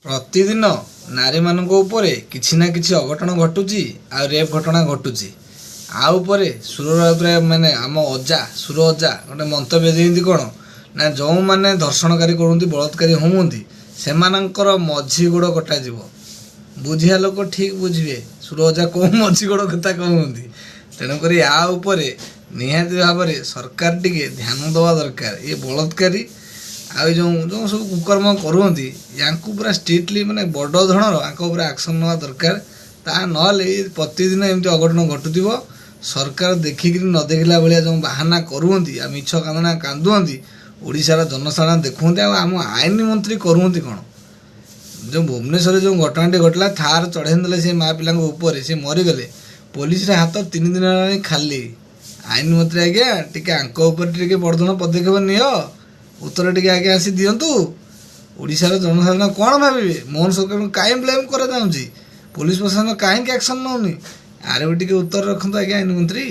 ପ୍ରତିଦିନ ନାରୀମାନଙ୍କ ଉପରେ କିଛି ନା କିଛି ଅଘଟଣ ଘଟୁଛି ଆଉ ରେପ୍ ଘଟଣା ଘଟୁଛି। ଆଉ ଉପରେ ସୁର ରାଉତରାୟ ମାନେ ଆମ ସୁର ଅଜା ଗୋଟେ ମନ୍ତବ୍ୟ ଦିଅନ୍ତି କ'ଣ ନା ଯେଉଁମାନେ ଧର୍ଷଣକାରୀ କରନ୍ତି ବଳାତ୍କାରୀ ହୁଅନ୍ତି ସେମାନଙ୍କର ମଝି ଗୋଡ଼ କଟାଯିବ। ବୁଝିବା ଲୋକ ଠିକ୍ ବୁଝିବେ ସୁର ଅଜା କେଉଁ ମଝି ଗୋଡ଼ କଥା କହୁଛନ୍ତି। ତେଣୁକରି ଆ ଉପରେ ନିହାତି ଭାବରେ ସରକାର ଟିକେ ଧ୍ୟାନ ଦେବା ଦରକାର। ଏ ବଳାତ୍କାରୀ ଆଉ ଯେଉଁ ସବୁ କୁକର୍ମ କରୁଛନ୍ତି ୟାଙ୍କୁ ପୁରା ଷ୍ଟ୍ରିକ୍ଟଲି ମାନେ ବଡ଼ ଧରଣର ୟାଙ୍କ ଉପରେ ଆକ୍ସନ୍ ନେବା ଦରକାର। ତାହା ନହେଲେ ପ୍ରତିଦିନ ଏମିତି ଅଘଟଣ ଘଟୁଥିବ। ସରକାର ଦେଖିକିରି ନ ଦେଖିଲା ଭଳିଆ ଯେଉଁ ବାହାନା କରୁଛନ୍ତି ଆଉ ମିଛ କାନ୍ଦଣା କାନ୍ଦୁଛନ୍ତି ଓଡ଼ିଶାର ଜନସାଧାରଣ ଦେଖୁଛନ୍ତି। ଆଉ ଆମ ଆଇନ ମନ୍ତ୍ରୀ କରୁଛନ୍ତି କ'ଣ? ଯେଉଁ ଭୁବନେଶ୍ୱରରେ ଯେଉଁ ଘଟଣାଟି ଘଟିଲା ଥାର ଚଢ଼େଇ ଦେଲେ ସେ ମା ପିଲାଙ୍କ ଉପରେ, ସେ ମରିଗଲେ। ପୋଲିସର ହାତ 3 ଦିନ ହେଲାଣି ଖାଲି। ଆଇନ ମନ୍ତ୍ରୀ ଆଜ୍ଞା ଟିକେ ଆଙ୍କ ଉପରେ ଟିକେ ବଡ଼ ଧରଣ ପଦକ୍ଷେପ ନିଅ, ଉତ୍ତର ଟିକେ ଆଜ୍ଞା ଆସି ଦିଅନ୍ତୁ। ଓଡ଼ିଶାର ଜନସାଧାରଣ କ'ଣ ଭାବିବେ? ମୋହନ ସରକାରଙ୍କୁ କାହିଁ ବ୍ଲେମ୍ କରାଯାଉଛି? ପୋଲିସ ପ୍ରଶାସନ କାହିଁକି ଆକ୍ସନ୍ ନେଉନି? ଆରେ ବି ଟିକେ ଉତ୍ତର ରଖନ୍ତୁ ଆଜ୍ଞା ଆଇନ ମନ୍ତ୍ରୀ।